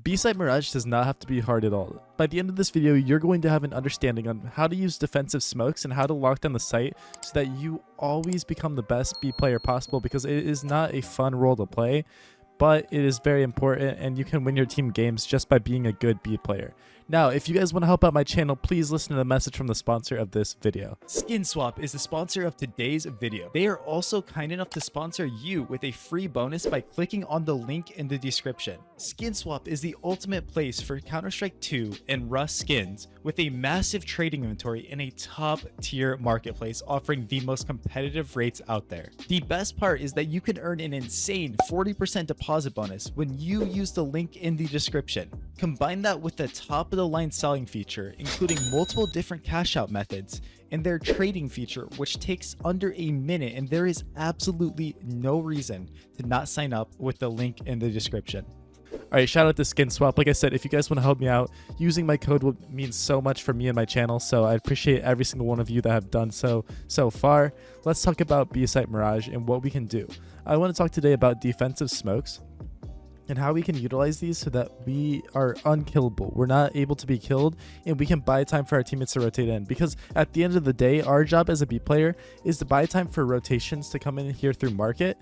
B-side Mirage does not have to be hard at all. By the end of this video, you're going to have an understanding on how to use defensive smokes and how to lock down the site so that you always become the best B player possible, because it is not a fun role to play, but it is very important and you can win your team games just by being a good B player. Now, if you guys want to help out my channel, please listen to the message from the sponsor of this video. SkinSwap is the sponsor of today's video. They are also kind enough to sponsor you with a free bonus by clicking on the link in the description. SkinSwap is the ultimate place for Counter-Strike 2 and Rust skins, with a massive trading inventory in a top tier marketplace offering the most competitive rates out there. The best part is that you can earn an insane 40% deposit bonus when you use the link in the description. Combine that with the top of the line selling feature, including multiple different cash out methods, and their trading feature, which takes under a minute, and there is absolutely no reason to not sign up with the link in the description. Alright, shout out to SkinSwap. Like I said, if you guys want to help me out, using my code will mean so much for me and my channel, so I appreciate every single one of you that have done so far. Let's talk about B-side Mirage and what we can do. I want to talk today about defensive smokes and how we can utilize these so that we are unkillable. We're not able to be killed, and we can buy time for our teammates to rotate in, because at the end of the day, our job as a B player is to buy time for rotations to come in here through market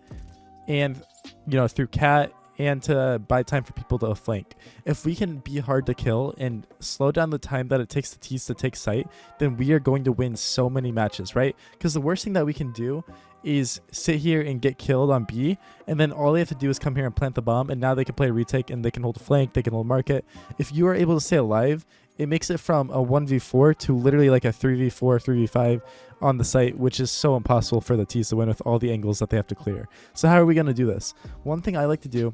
and, you know, through cat, and to buy time for people to flank. If we can be hard to kill and slow down the time that it takes the T's to take site, then we are going to win so many matches, right? Because the worst thing that we can do is sit here and get killed on B, and then all they have to do is come here and plant the bomb, and now they can play retake and they can hold a flank, they can hold market. If you are able to stay alive, it makes it from a 1v4 to literally like a 3v4, 3v5 on the site, which is so impossible for the T's to win with all the angles that they have to clear. So how are we going to do this? One thing I like to do,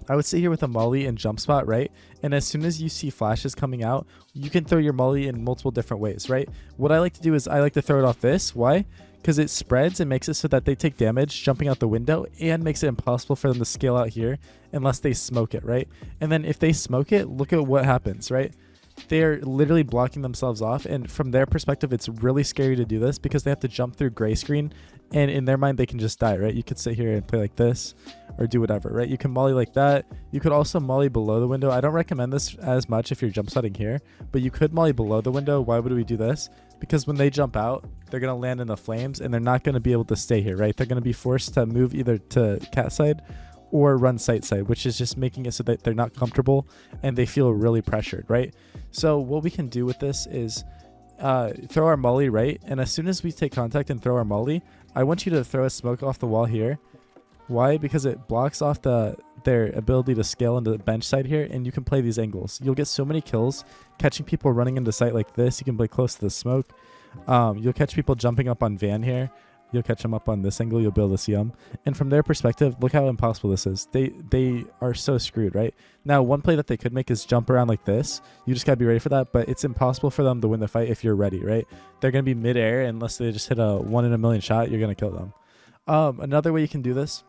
I would sit here with a molly and jump spot, right? And as soon as you see flashes coming out, you can throw your molly in multiple different ways, right? What I like to do is I like to throw it off this. Why? Because it spreads and makes it so that they take damage jumping out the window, and makes it impossible for them to scale out here unless they smoke it, right? And then if they smoke it, look at what happens, right? They're literally blocking themselves off, and from their perspective, it's really scary to do this because they have to jump through gray screen, and in their mind, they can just die, right? You could sit here and play like this or do whatever, right? You can molly like that. You could also molly below the window. I don't recommend this as much if you're jump spotting here, but you could molly below the window. Why would we do this? Because when they jump out, they're going to land in the flames, and they're not going to be able to stay here, right? They're going to be forced to move either to cat side or run site side, which is just making it so that they're not comfortable and they feel really pressured, right? So what we can do with this is throw our molly, right? And as soon as we take contact and throw our molly, I want you to throw a smoke off the wall here. Why? Because it blocks off their ability to scale into the bench side here, and you can play these angles. You'll get so many kills catching people running into site like this. You can play close to the smoke. You'll catch people jumping up on van here. You'll catch them up on this angle. You'll be able to see them. And from their perspective, look how impossible this is. They are so screwed, right? Now, one play that they could make is jump around like this. You just got to be ready for that, but it's impossible for them to win the fight if you're ready, right? They're going to be midair unless they just hit a 1 in a million shot. You're going to kill them. Another way you can do this,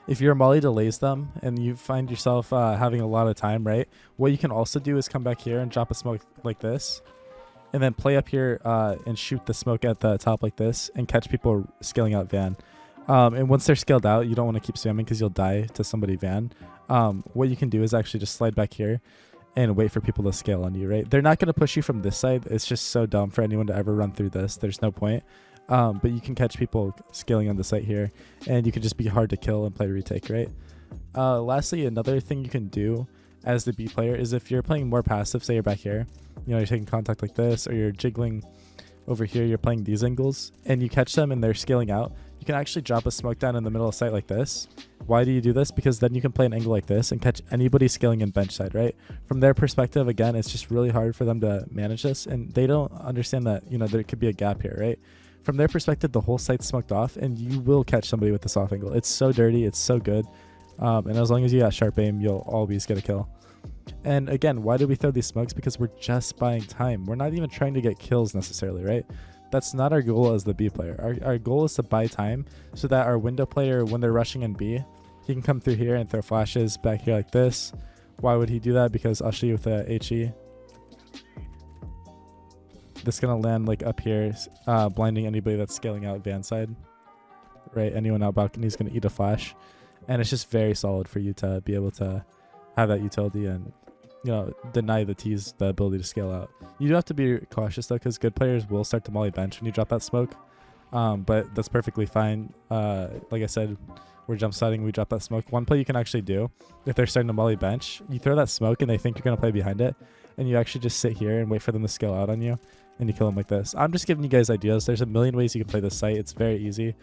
if your molly delays them and you find yourself having a lot of time, right? What you can also do is come back here and drop a smoke like this, and then play up here and shoot the smoke at the top like this and catch people scaling out van. And once they're scaled out, you don't want to keep spamming because you'll die to somebody van. What you can do is actually just slide back here and wait for people to scale on you, right? They're not going to push you from this side. It's just so dumb for anyone to ever run through this. There's no point. But you can catch people scaling on the site here, and you can just be hard to kill and play retake, right? Lastly, another thing you can do as the B player is if you're playing more passive, say you're back here, you know, you're taking contact like this, or you're jiggling over here, you're playing these angles, and you catch them and they're scaling out, you can actually drop a smoke down in the middle of site like this. Why do you do this? Because then you can play an angle like this and catch anybody scaling in bench side, right? From their perspective, again, it's just really hard for them to manage this, and they don't understand that, you know, there could be a gap here, right? From their perspective, the whole site's smoked off, and you will catch somebody with this off angle. It's so dirty. It's so good. And as long as you got sharp aim, you'll always get a kill. And again, why do we throw these smokes? Because we're just buying time. We're not even trying to get kills necessarily, right? That's not our goal as the B player. Our goal is to buy time so that our window player, when they're rushing in B, he can come through here and throw flashes back here like this. Why would he do that? Because I'll show you with the HE. This is going to land like up here, blinding anybody that's scaling out van side, right? Anyone out balcony is going to eat a flash. And it's just very solid for you to be able to have that utility and, you know, deny the T's the ability to scale out. You do have to be cautious though, because good players will start to molly bench when you drop that smoke. But that's perfectly fine. Like I said, we're jump starting, we drop that smoke. One play you can actually do, if they're starting to molly bench, you throw that smoke and they think you're going to play behind it, and you actually just sit here and wait for them to scale out on you, and you kill them like this. I'm just giving you guys ideas. There's a million ways you can play this site. It's very easy.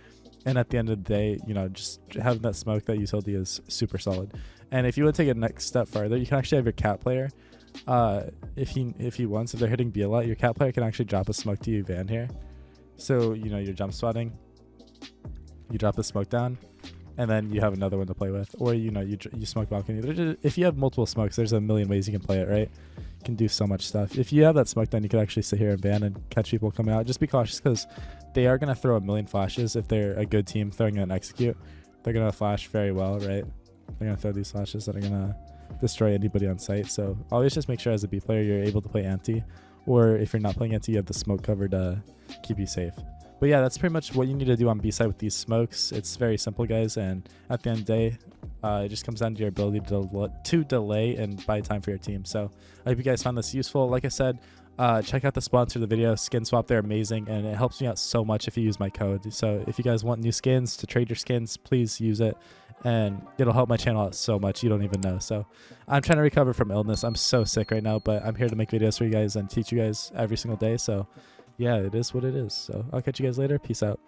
And at the end of the day, you know, just having that smoke, that utility is super solid. And if you want to take it next step farther, you can actually have your cat player. If he wants, if they're hitting B a lot, your cat player can actually drop a smoke to you van here. So, you know, you're jump spotting, you drop the smoke down, and then you have another one to play with. Or, you know, you smoke balcony. If you have multiple smokes, there's a million ways you can play it, right? You can do so much stuff. If you have that smoke, then you can actually sit here and ban and catch people coming out. Just be cautious, because they are going to throw a million flashes. If they're a good team throwing an execute, they're going to flash very well, right? They're going to throw these flashes that are going to destroy anybody on site. So always just make sure as a B player you're able to play anti, or if you're not playing anti, you have the smoke cover to keep you safe. But yeah, that's pretty much what you need to do on B side with these smokes. It's very simple, guys, and at the end of the day, it just comes down to your ability to delay and buy time for your team. So I hope you guys found this useful. Like I said, check out the sponsor of the video, Skin Swap. They're amazing, and it helps me out so much if you use my code. So if you guys want new skins to trade your skins, please use it, and it'll help my channel out so much you don't even know. So I'm trying to recover from illness. I'm so sick right now, but I'm here to make videos for you guys and teach you guys every single day. So yeah, it is what it is. So I'll catch you guys later. Peace out.